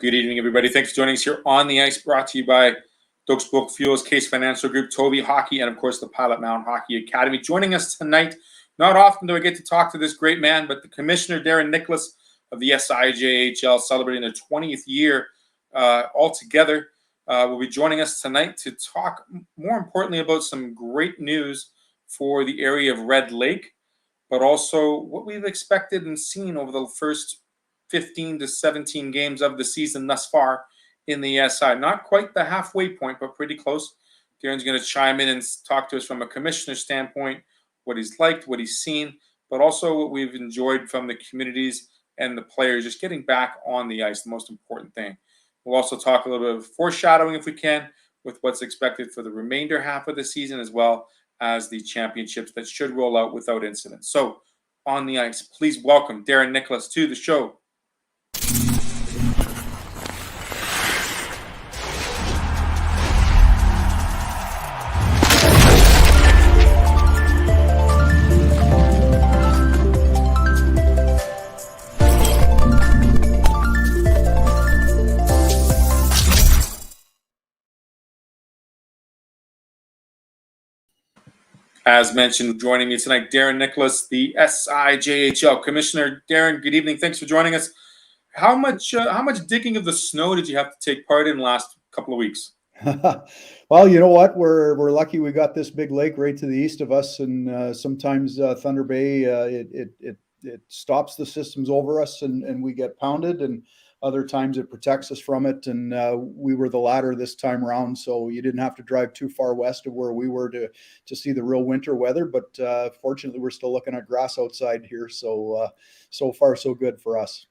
Good evening, everybody. Thanks for joining us here on the ice, brought to you by Dokes Book Fuels, Case Financial Group, Toby Hockey, and of course the Pilot Mound Hockey Academy. Joining us tonight, not often do I get to talk to this great man, but the Commissioner, Darren Nicholas of the SIJHL, celebrating their 20th year altogether, will be joining us tonight to talk, more importantly, about some great news for the area of Red Lake, but also what we've expected and seen over the first 15 to 17 games of the season thus far in the SI. Not quite the halfway point, but pretty close. Darren's going to chime in and talk to us from a commissioner standpoint, what he's liked, what he's seen, but also what we've enjoyed from the communities and the players just getting back on the ice, the most important thing. We'll also talk a little bit of foreshadowing, if we can, with what's expected for the remainder half of the season, as well as the championships that should roll out without incident. So, on the ice, please welcome Darren Nicholas to the show. As mentioned, joining me tonight, Darren Nicholas, the SIJHL Commissioner. Darren, good evening. Thanks for joining us. How much digging of the snow did you have to take part in the last couple of weeks? Well, you know what? We're lucky we got this big lake right to the east of us, and sometimes Thunder Bay it stops the systems over us, and we get pounded, and other times it protects us from it. And we were the latter this time around, so you didn't have to drive too far west of where we were to see the real winter weather. But fortunately, we're still looking at grass outside here, so so far so good for us.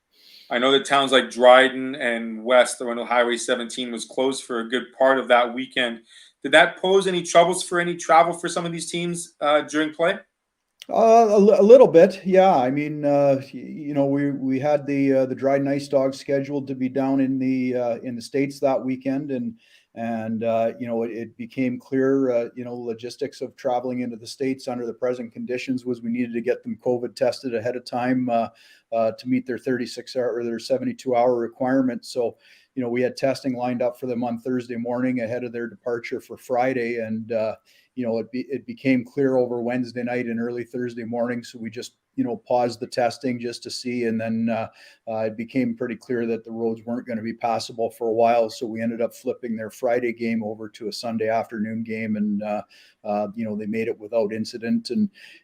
I know that towns like Dryden and West, when Highway 17 was closed for a good part of that weekend, did that pose any troubles for any travel for some of these teams during play? A little bit, yeah. I mean, you know, we had the Dryden Ice Dogs scheduled to be down in the States that weekend, and you know, it became clear, you know, logistics of traveling into the States under the present conditions was we needed to get them COVID tested ahead of time to meet their 36-hour or their 72-hour requirement. So, you know, we had testing lined up for them on Thursday morning ahead of their departure for Friday, and you know, it became clear over Wednesday night and early Thursday morning. So we just, you know, paused the testing just to see. And then it became pretty clear that the roads weren't going to be passable for a while. So we ended up flipping their Friday game over to a Sunday afternoon game. And, you know, they made it without incident.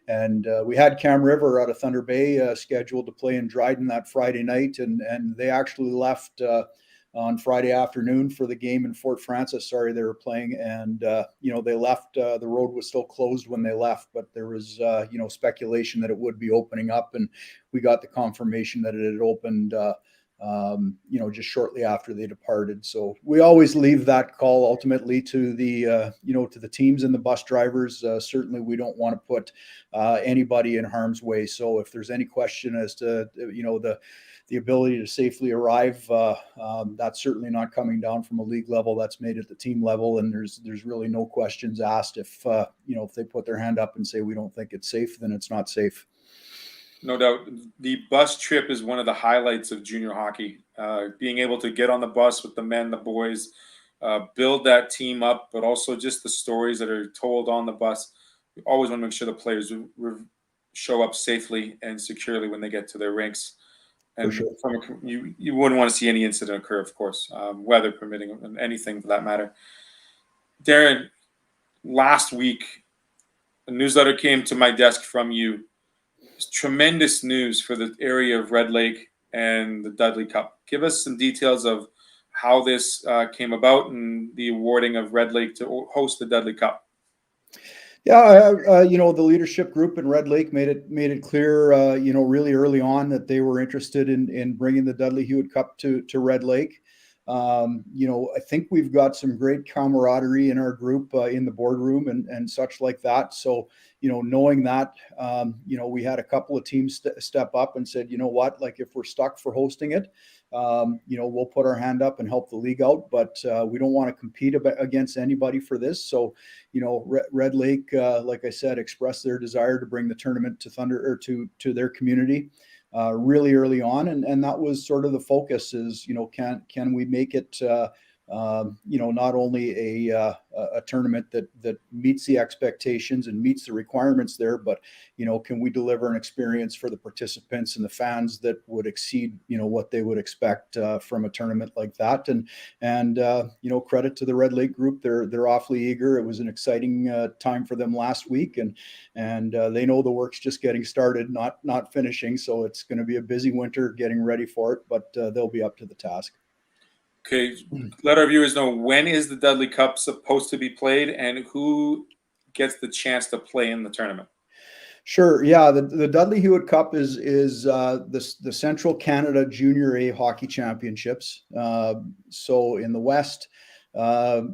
And we had Cam River out of Thunder Bay scheduled to play in Dryden that Friday night. And they actually left on Friday afternoon for the game in Fort Francis. Sorry, they were playing, and you know, they left. The road was still closed when they left, but there was you know, speculation that it would be opening up, and we got the confirmation that it had opened. You know, just shortly after they departed. So we always leave that call ultimately to the you know, to the teams and the bus drivers. Certainly, we don't want to put anybody in harm's way. So if there's any question as to, you know, the ability to safely arrive, that's certainly not coming down from a league level. That's made at the team level, and there's really no questions asked. If you know, if they put their hand up and say we don't think it's safe, then it's not safe. No doubt. The bus trip is one of the highlights of junior hockey. Being able to get on the bus with the men, the boys, build that team up, but also just the stories that are told on the bus. We always want to make sure the players show up safely and securely when they get to their rinks. And sure, you wouldn't want to see any incident occur, of course, weather permitting, and anything for that matter. Darren, last week, a newsletter came to my desk from you. It's tremendous news for the area of Red Lake and the Dudley Cup. Give us some details of how this came about and the awarding of Red Lake to host the Dudley Cup. Yeah, you know, the leadership group in Red Lake made it clear, you know, really early on that they were interested in bringing the Dudley Hewitt Cup to Red Lake. You know, I think we've got some great camaraderie in our group in the boardroom and such like that. So, you know, knowing that, you know, we had a couple of teams step up and said, you know what, like if we're stuck for hosting it, you know, we'll put our hand up and help the league out, but we don't want to compete against anybody for this. So, you know, Red Lake, like I said, expressed their desire to bring the tournament to Thunder or to their community. really early on, and that was sort of the focus. Is can we make it not only a tournament that meets the expectations and meets the requirements there, but can we deliver an experience for the participants and the fans that would exceed what they would expect from a tournament like that. And credit to the Red Lake group, they're awfully eager. It was an exciting time for them last week, and they know the work's just getting started, not finishing. So it's going to be a busy winter getting ready for it, but they'll be up to the task. Okay, let our viewers know, when is the Dudley Cup supposed to be played, and who gets the chance to play in the tournament? Sure. Yeah, the Dudley Hewitt Cup is the Central Canada Junior A Hockey Championships. So in the West, up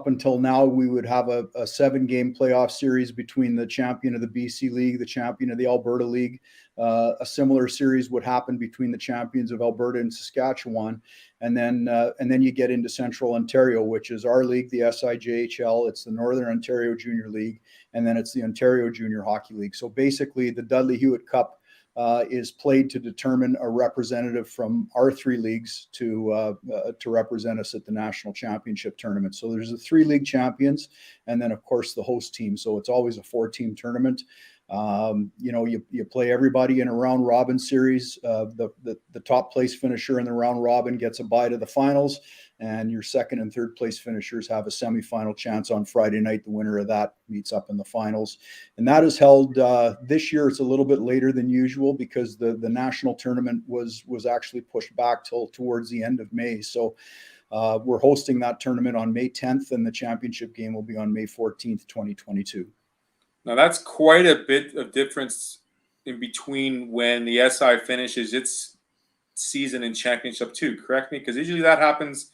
until now, we would have a 7-game playoff series between the champion of the BC League, the champion of the Alberta League. A similar series would happen between the champions of Alberta and Saskatchewan, and then you get into Central Ontario, which is our league, the SIJHL. It's the Northern Ontario Junior League, and then it's the Ontario Junior Hockey League. So basically, the Dudley Hewitt Cup is played to determine a representative from our 3 leagues to represent us at the national championship tournament. So there's the 3 league champions, and then of course the host team. So it's always a 4-team tournament. You play everybody in a round robin series. The top place finisher in the round robin gets a bye to the finals, and your second and third place finishers have a semifinal chance on Friday night. The winner of that meets up in the finals, and that is held this year. It's a little bit later than usual because the national tournament was actually pushed back towards the end of May. So we're hosting that tournament on May 10th, and the championship game will be on May 14th, 2022. Now, that's quite a bit of difference in between when the SI finishes its season in championship too. Correct me, because usually that happens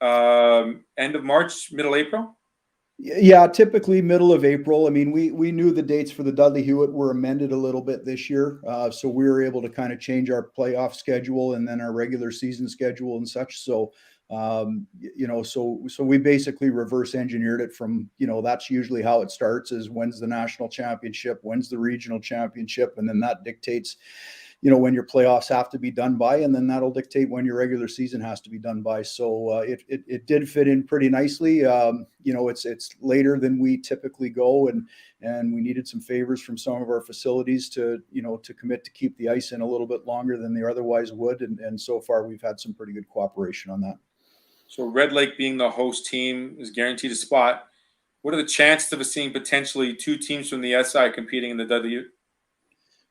end of March, middle April. Yeah, typically middle of April. I mean, we knew the dates for the Dudley Hewitt were amended a little bit this year, so we were able to kind of change our playoff schedule and then our regular season schedule and such. So so we basically reverse engineered it from, that's usually how it starts, is when's the national championship, when's the regional championship, and then that dictates, when your playoffs have to be done by, and then that'll dictate when your regular season has to be done by. So it did fit in pretty nicely. It's later than we typically go, and we needed some favors from some of our facilities to commit to keep the ice in a little bit longer than they otherwise would. And so far we've had some pretty good cooperation on that. So Red Lake, being the host team, is guaranteed a spot. What are the chances of us seeing potentially 2 teams from the SI competing in the Dudley?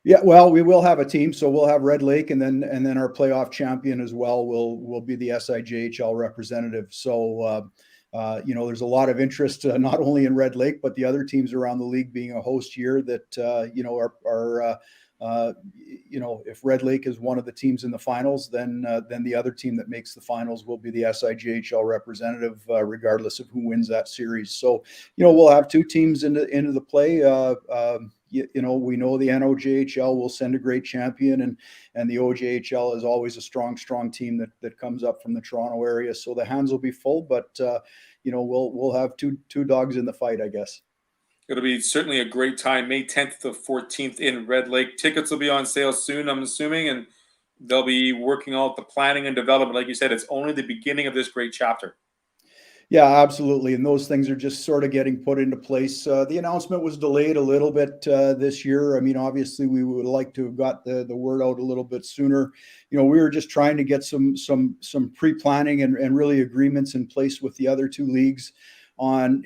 Yeah, well, we will have a team, so we'll have Red Lake, and then our playoff champion as well will be the SIJHL representative. So there's a lot of interest not only in Red Lake but the other teams around the league being a host year that if Red Lake is one of the teams in the finals, then the other team that makes the finals will be the SIJHL representative, regardless of who wins that series. So we'll have 2 teams into the play. We know the NOJHL will send a great champion, and the OJHL is always a strong team that comes up from the Toronto area. So the hands will be full, but we'll have two dogs in the fight, I guess. It'll be certainly a great time, May 10th to 14th in Red Lake. Tickets will be on sale soon, I'm assuming, and they'll be working out the planning and development. Like you said, it's only the beginning of this great chapter. Yeah, absolutely. And those things are just sort of getting put into place. The announcement was delayed a little bit this year. I mean, obviously, we would like to have got the word out a little bit sooner. We were just trying to get some pre-planning and really agreements in place with the other 2 leagues on,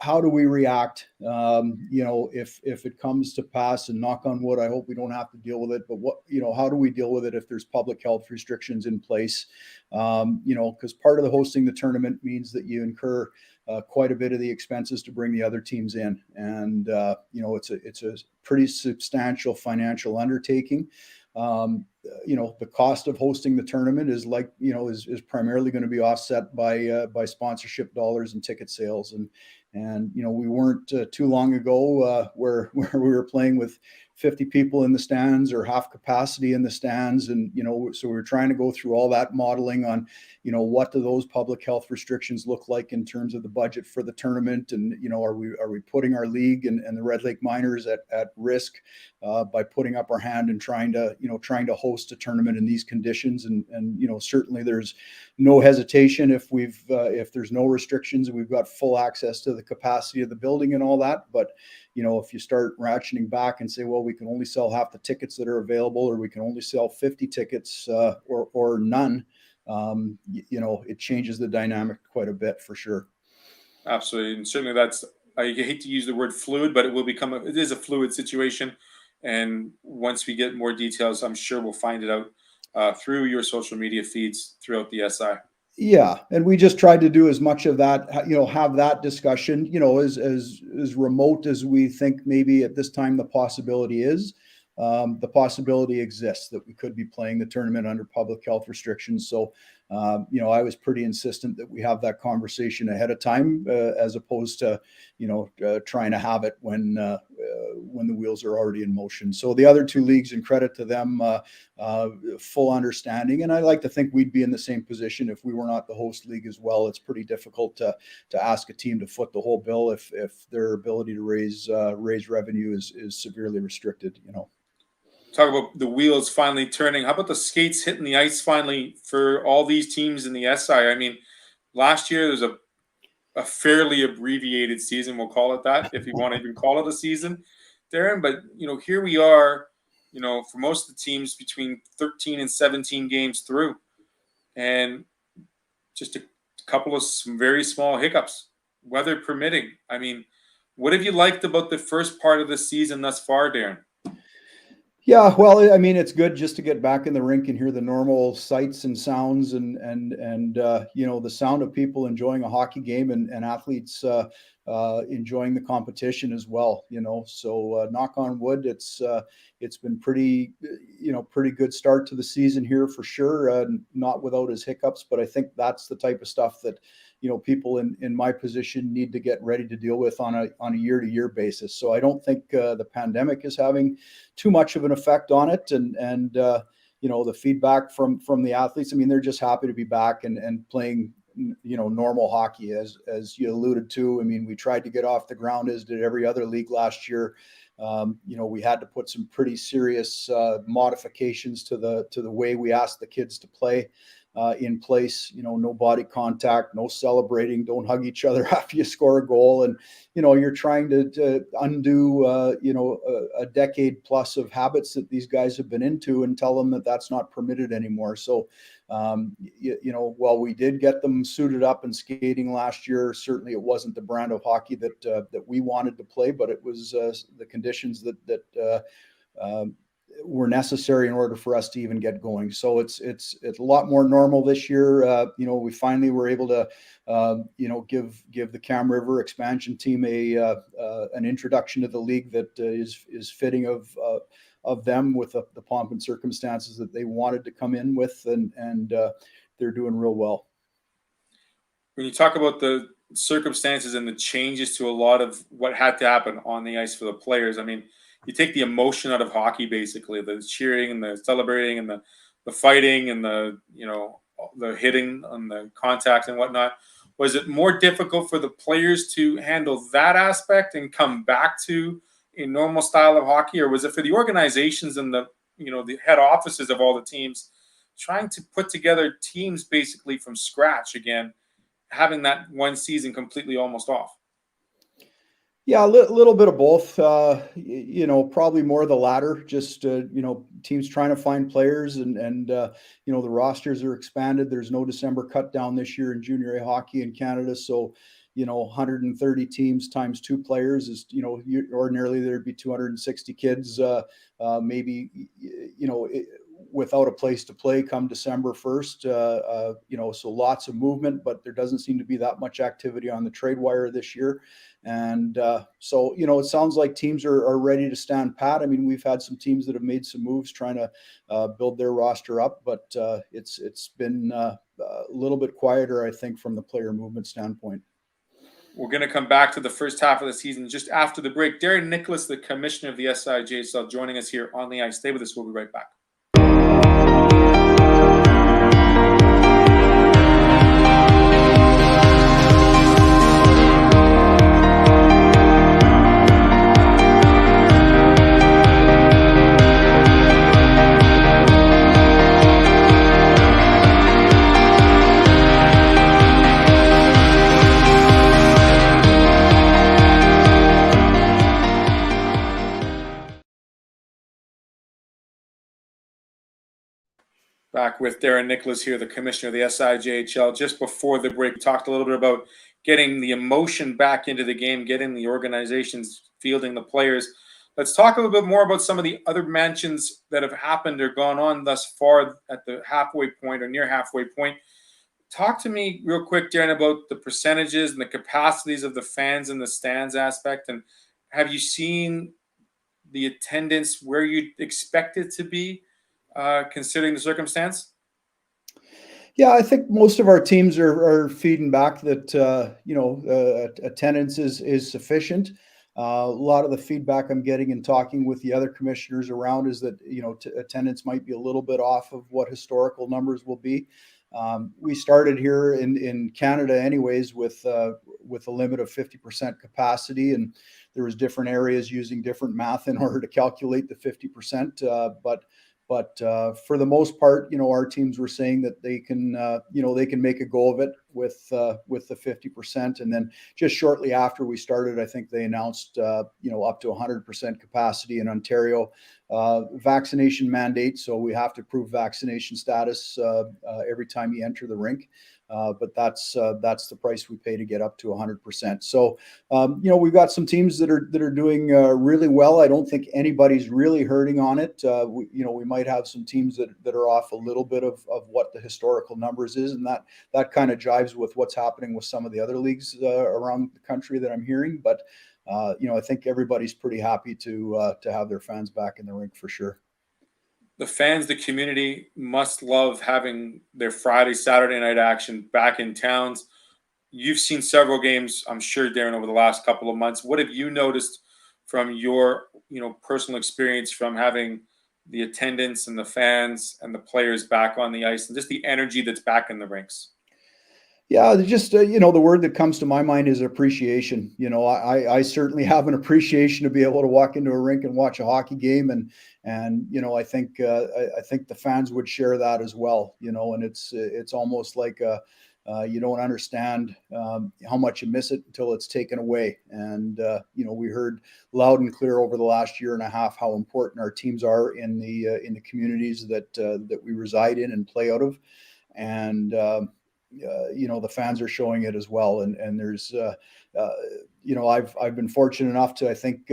how do we react, if it comes to pass, and knock on wood, I hope we don't have to deal with it, but how do we deal with it if there's public health restrictions in place? Because part of the hosting the tournament means that you incur quite a bit of the expenses to bring the other teams in. And, it's a pretty substantial financial undertaking. The cost of hosting the tournament is is primarily going to be offset by sponsorship dollars and ticket sales. And we weren't too long ago where we were playing with 50 people in the stands or half capacity in the stands. And, so we're trying to go through all that modeling on, what do those public health restrictions look like in terms of the budget for the tournament? And, are we putting our league and the Red Lake Miners at risk by putting up our hand and trying to host a tournament in these conditions? And certainly there's no hesitation if there's no restrictions and we've got full access to the capacity of the building and all that. But if you start ratcheting back and say, well, we can only sell half the tickets that are available, or we can only sell 50 tickets or none, it changes the dynamic quite a bit for sure. Absolutely. And certainly I hate to use the word fluid, but it is a fluid situation. And once we get more details, I'm sure we'll find it out through your social media feeds throughout the SI. Yeah, and we just tried to do as much of that, have that discussion, as remote as we think maybe at this time the possibility is. The possibility exists that we could be playing the tournament under public health restrictions. So, I was pretty insistent that we have that conversation ahead of time, as opposed to, trying to have it when the wheels are already in motion. So the other two leagues, and credit to them, full understanding. And I like to think we'd be in the same position if we were not the host league as well. It's pretty difficult to ask a team to foot the whole bill if their ability to raise revenue is severely restricted. Talk about the wheels finally turning. How about the skates hitting the ice finally for all these teams in the SI? I mean, last year there was a fairly abbreviated season, we'll call it that, if you want to even call it a season, Darren. But here we are, for most of the teams between 13 and 17 games through, and just a couple of some very small hiccups, weather permitting. I mean, what have you liked about the first part of the season thus far, Darren? Yeah, well, I mean, it's good just to get back in the rink and hear the normal sights and sounds and the sound of people enjoying a hockey game and athletes enjoying the competition as well. So knock on wood, it's been pretty good start to the season here for sure. Not without his hiccups, but I think that's the type of stuff that people in my position need to get ready to deal with on a year-to-year basis. So I don't think the pandemic is having too much of an effect on it, and the feedback from the athletes. I mean, they're just happy to be back and playing normal hockey, as you alluded to. I mean, we tried to get off the ground, as did every other league last year. We had to put some pretty serious modifications to the way we asked the kids to play in place. No body contact, no celebrating, don't hug each other after you score a goal. And, you're trying to undo, a decade plus of habits that these guys have been into and tell them that that's not permitted anymore. So, while we did get them suited up and skating last year, certainly it wasn't the brand of hockey that we wanted to play, but it was the conditions that were necessary in order for us to even get going. So it's a lot more normal this year. We finally were able to, give the Cam River expansion team an introduction to the league that is fitting of them with the pomp and circumstances that they wanted to come in with, and they're doing real well. When you talk about the circumstances and the changes to a lot of what had to happen on the ice for the players, I mean, you take the emotion out of hockey, basically, the cheering and the celebrating and the fighting and the hitting and the contact and whatnot. Was it more difficult for the players to handle that aspect and come back to a normal style of hockey, or was it for the organizations and the head offices of all the teams trying to put together teams basically from scratch again, having that one season completely almost off? Yeah, a little bit of both. Probably more the latter. Just teams trying to find players, and the rosters are expanded. There's no December cut down this year in junior A hockey in Canada, so 130 teams times 2 players is ordinarily there'd be 260 kids, maybe without a place to play come December 1st. So lots of movement, but there doesn't seem to be that much activity on the trade wire this year. And so, it sounds like teams are ready to stand pat. I mean, we've had some teams that have made some moves trying to build their roster up, but it's been a little bit quieter, I think, from the player movement standpoint. We're going to come back to the first half of the season just after the break. Darren Nicholas, the commissioner of the SIJHL, joining us here on the ice. Stay with us. We'll be right back. Back with Darren Nicholas here, the commissioner of the SIJHL. Just before the break, we talked a little bit about getting the emotion back into the game, getting the organizations fielding the players. Let's talk a little bit more about some of the other mentions that have happened or gone on thus far at the halfway point or near halfway point. Talk to me real quick, Darren, about the percentages and the capacities of the fans in the stands aspect. And have you seen the attendance where you'd expect it to be? Considering the circumstance? Yeah, I think most of our teams are feeding back that attendance is sufficient. A lot of the feedback I'm getting and talking with the other commissioners around is that attendance might be a little bit off of what historical numbers will be. We started here in Canada, anyways, with a limit of 50% capacity, and there was different areas using different math in order to calculate the 50%. But for the most part, our teams were saying that they can make a go of it with the 50%. And then just shortly after we started, I think they announced, up to 100% capacity in Ontario, vaccination mandate. So we have to prove vaccination status every time you enter the rink. But that's the price we pay to get up to 100%. So, we've got some teams that are doing really well. I don't think anybody's really hurting on it. We might have some teams that are off a little bit of what the historical numbers is, and that kind of jives with what's happening with some of the other leagues around the country that I'm hearing. But I think everybody's pretty happy to have their fans back in the rink for sure. The fans, the community must love having their Friday, Saturday night action back in towns. You've seen several games, I'm sure, Darren, over the last couple of months. What have you noticed from your, personal experience from having the attendance and the fans and the players back on the ice and just the energy that's back in the rinks? Yeah, just the word that comes to my mind is appreciation. I certainly have an appreciation to be able to walk into a rink and watch a hockey game, and I think the fans would share that as well. And it's almost like you don't understand how much you miss it until it's taken away. And we heard loud and clear over the last year and a half how important our teams are in the communities that we reside in and play out of, and the fans are showing it as well. And there's, I've been fortunate enough to, I think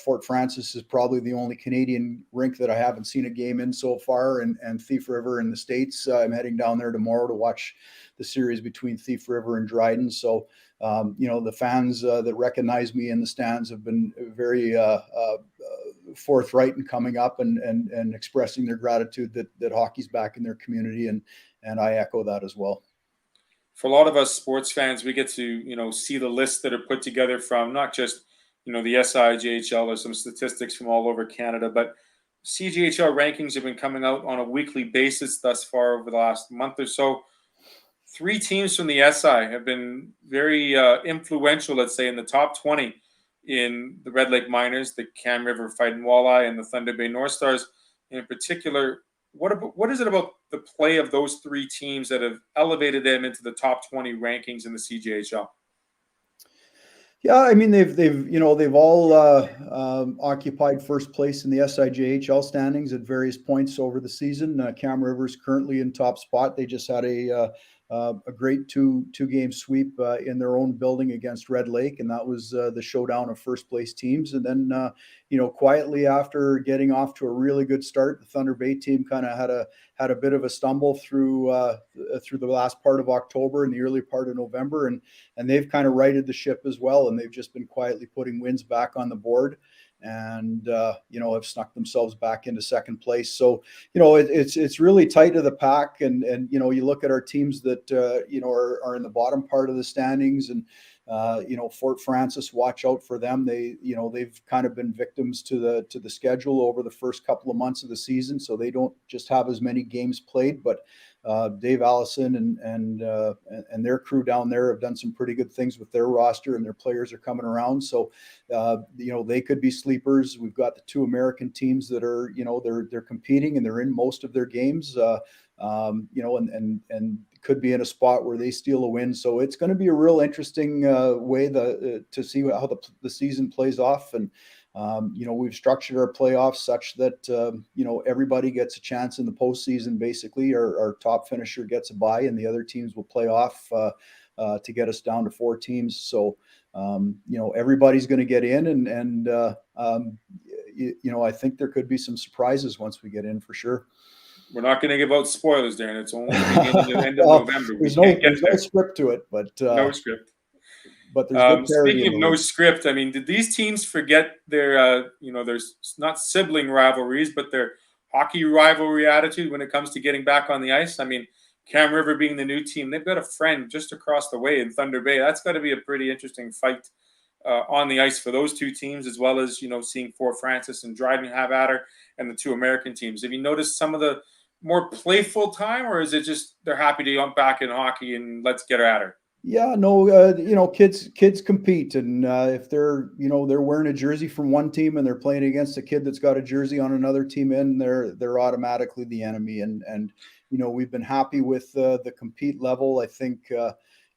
Fort Frances is probably the only Canadian rink that I haven't seen a game in so far. And Thief River in the States, I'm heading down there tomorrow to watch the series between Thief River and Dryden. So, the fans that recognize me in the stands have been very forthright in coming up and expressing their gratitude that hockey's back in their community. And I echo that as well. For a lot of us sports fans, we get to, see the lists that are put together from not just, the SIJHL or some statistics from all over Canada, but CJHL rankings have been coming out on a weekly basis thus far over the last month or so. 3 teams from the SI have been very influential, let's say, in the top 20 in the Red Lake Miners, the Cam River Fighting Walleye, and the Thunder Bay North Stars in particular. What is it about the play of those 3 teams that have elevated them into the top 20 rankings in the CJHL? Yeah, I mean they've all occupied first place in the SIJHL standings at various points over the season. Cam River's currently in top spot. They just had a great two game sweep in their own building against Red Lake, and that was the showdown of first place teams. And then quietly after getting off to a really good start, the Thunder Bay team kind of had a bit of a stumble through the last part of October and the early part of November, and they've kind of righted the ship as well, and they've just been quietly putting wins back on the board, and have snuck themselves back into second place. So it's really tight to the pack, and you look at our teams that are in the bottom part of the standings, and Fort Francis, watch out for them. They've kind of been victims to the schedule over the first couple of months of the season, so they don't just have as many games played. But Dave Allison and their crew down there have done some pretty good things with their roster, and their players are coming around. So they could be sleepers. We've got the two American teams that are they're competing and they're in most of their games. And could be in a spot where they steal a win. So it's going to be a real interesting way to see how the season plays off. And we've structured our playoffs such that everybody gets a chance in the postseason. Basically, our top finisher gets a bye, and the other teams will play off to get us down to 4 teams. So everybody's going to get in, and I think there could be some surprises once we get in for sure. We're not going to give out spoilers, Darren. It's only the beginning of end of November. There's no script to it, but no script. But there's speaking of no script, I mean, did these teams forget their there's not sibling rivalries, but their hockey rivalry attitude when it comes to getting back on the ice? I mean, Cam River being the new team, they've got a friend just across the way in Thunder Bay. That's got to be a pretty interesting fight on the ice for those two teams, as well as seeing Fort Francis and Dryden have at her, and the two American teams. Have you noticed some of the more playful time, or is it just they're happy to jump back in hockey and let's get her at her? Yeah, no, kids compete, and if they're wearing a jersey from one team and they're playing against a kid that's got a jersey on another team, they're automatically the enemy. And we've been happy with the compete level. I think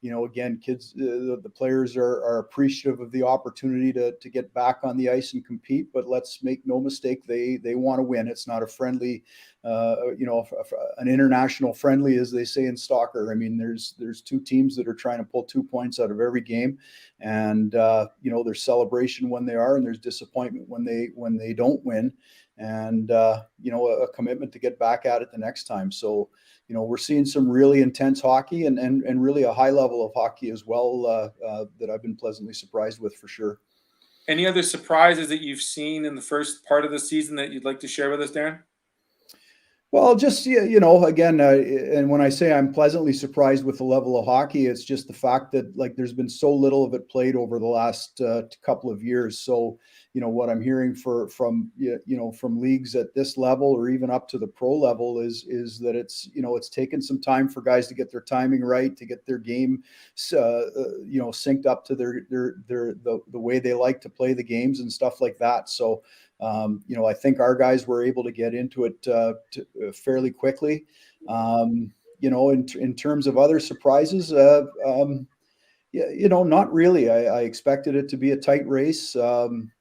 again, kids, the players are appreciative of the opportunity to get back on the ice and compete. But let's make no mistake, they want to win. It's not a friendly, an international friendly, as they say in soccer. I mean, there's two teams that are trying to pull 2 points out of every game, and there's celebration when they are, and there's disappointment when they don't win, and a commitment to get back at it the next time. So we're seeing some really intense hockey and really a high level of hockey as well that I've been pleasantly surprised with, for sure. Any other surprises that you've seen in the first part of the season that you'd like to share with us, Darren? Well, just, again, and when I say I'm pleasantly surprised with the level of hockey, it's just the fact that there's been so little of it played over the last couple of years. So, what I'm hearing from leagues at this level or even up to the pro level is that it's taken some time for guys to get their timing right, to get their game, synced up to the way they like to play the games and stuff like that. So, I think our guys were able to get into it fairly quickly. In terms of other surprises, not really. I expected it to be a tight race, and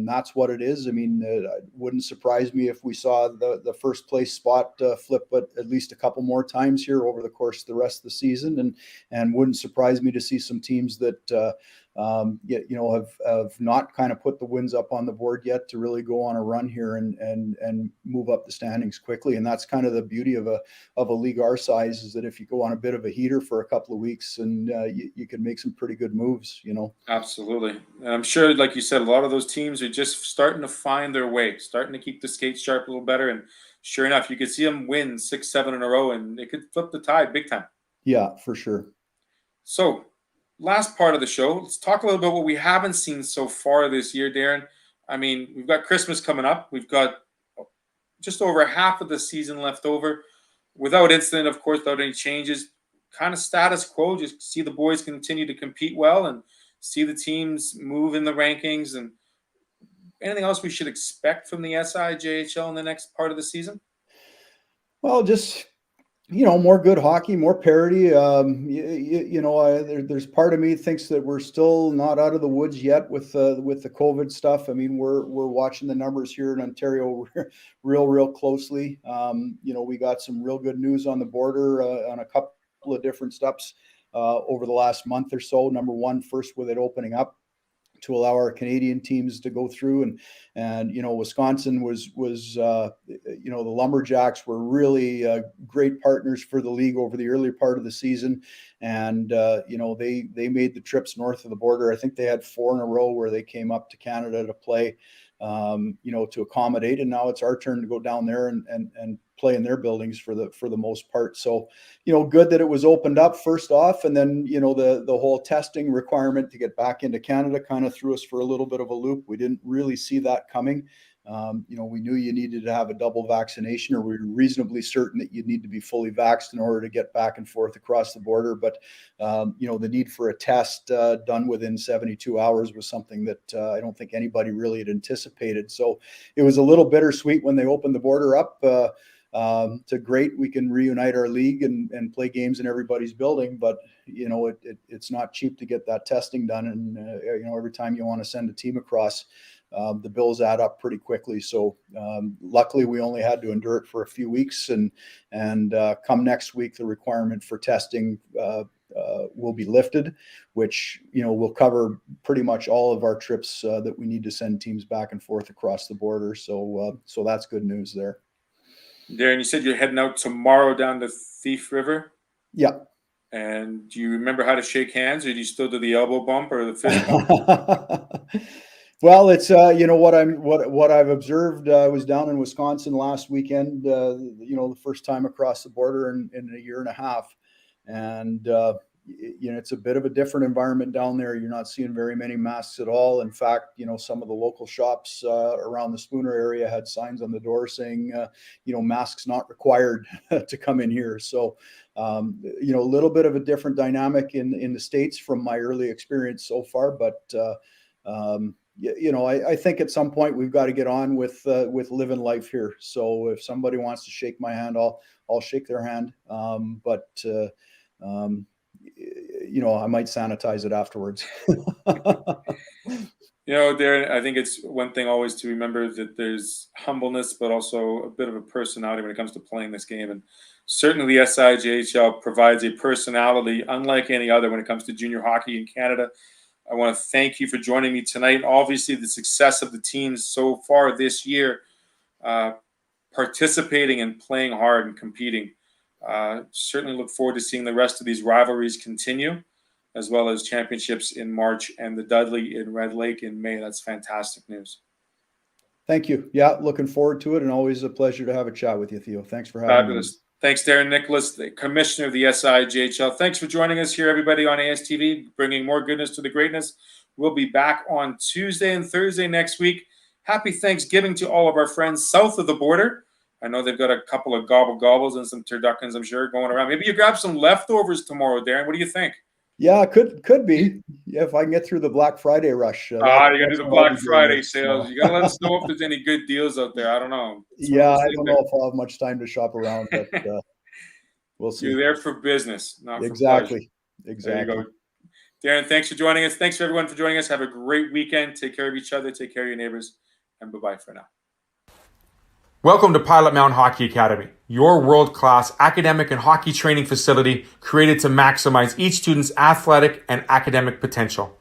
that's what it is. I mean, it wouldn't surprise me if we saw the first place spot flip at least a couple more times here over the course of the rest of the season, and wouldn't surprise me to see some teams that have not kind of put the wins up on the board yet to really go on a run here and move up the standings quickly. And that's kind of the beauty of a league our size, is that if you go on a bit of a heater for a couple of weeks, and you can make some pretty good moves. Absolutely. And I'm sure, like you said, a lot of those teams are just starting to find their way, starting to keep the skates sharp a little better. And sure enough, you could see them win 6-7 in a row, and it could flip the tide big time. Yeah, for sure. So, last part of the show, let's talk a little bit what we haven't seen so far this year, Darren. I mean, we've got Christmas coming up. We've got just over half of the season left over, without incident, of course, without any changes. Kind of status quo. Just see the boys continue to compete well and see the teams move in the rankings. And anything else we should expect from the SIJHL in the next part of the season? Well, just more good hockey, more parity. There's part of me thinks that we're still not out of the woods yet with the COVID stuff. I mean, we're watching the numbers here in Ontario real closely. We got some real good news on the border on a couple of different steps over the last month or so. Number one, first with it opening up to allow our Canadian teams to go through, and Wisconsin was the Lumberjacks were really great partners for the league over the early part of the season, and they made the trips north of the border. I think they had 4 in a row where they came up to Canada to play, to accommodate, and now it's our turn to go down there and play in their buildings for the most part. So, good that it was opened up first off, and then the whole testing requirement to get back into Canada kind of threw us for a little bit of a loop. We didn't really see that coming. We knew you needed to have a double vaccination, or we were reasonably certain that you'd need to be fully vaxxed in order to get back and forth across the border. But, the need for a test done within 72 hours was something that I don't think anybody really had anticipated. So it was a little bittersweet when they opened the border up. To great, we can reunite our league and play games in everybody's building, but it's not cheap to get that testing done, and every time you want to send a team across, the bills add up pretty quickly. So luckily we only had to endure it for a few weeks, and come next week the requirement for testing will be lifted, which will cover pretty much all of our trips that we need to send teams back and forth across the border. So that's good news there. Darren, you said you're heading out tomorrow down to Thief River. Yeah. And do you remember how to shake hands, or do you still do the elbow bump or the fist bump? Well, it's what I've observed. I was down in Wisconsin last weekend. The first time across the border in a year and a half, and it's a bit of a different environment down there. You're not seeing very many masks at all. In fact, some of the local shops around the Spooner area had signs on the door saying, masks not required to come in here. So, a little bit of a different dynamic in the States from my early experience so far. But, I think at some point we've got to get on with living life here. So if somebody wants to shake my hand, I'll shake their hand. I might sanitize it afterwards. Darren, I think it's one thing always to remember that there's humbleness, but also a bit of a personality when it comes to playing this game. And certainly the SIJHL provides a personality unlike any other when it comes to junior hockey in Canada. I want to thank you for joining me tonight. Obviously, the success of the teams so far this year, participating and playing hard and competing. Certainly look forward to seeing the rest of these rivalries continue, as well as championships in March and the Dudley in Red Lake in May. That's fantastic news. Thank you. Yeah, looking forward to it, and always a pleasure to have a chat with you, Theo. Thanks for having me. Thanks, Darren Nicholas, the commissioner of the SIJHL. Thanks for joining us here, everybody, on ASTV, bringing more goodness to the greatness. We'll be back on Tuesday and Thursday next week. Happy Thanksgiving to all of our friends south of the border. I know they've got a couple of gobbles and some turduckens, I'm sure, going around. Maybe you grab some leftovers tomorrow, Darren. What do you think? Yeah, could be. Yeah, if I can get through the Black Friday rush. You got to do the Black Friday sales. You got to let us know if there's any good deals out there. I don't know. I don't know if I'll have much time to shop around, but we'll see. You're there for business, not for pleasure. There you go. Darren, thanks for joining us. Thanks for everyone for joining us. Have a great weekend. Take care of each other. Take care of your neighbors. And bye-bye for now. Welcome to Pilot Mound Hockey Academy, your world-class academic and hockey training facility created to maximize each student's athletic and academic potential.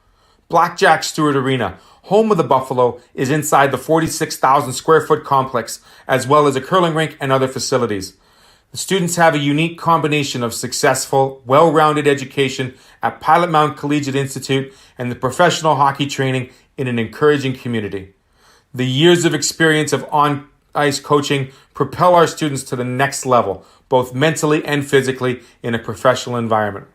Blackjack Stewart Arena, home of the Buffalo, is inside the 46,000 square foot complex, as well as a curling rink and other facilities. The students have a unique combination of successful, well-rounded education at Pilot Mound Collegiate Institute and the professional hockey training in an encouraging community. The years of experience of on-ice coaching propel our students to the next level, both mentally and physically, in a professional environment.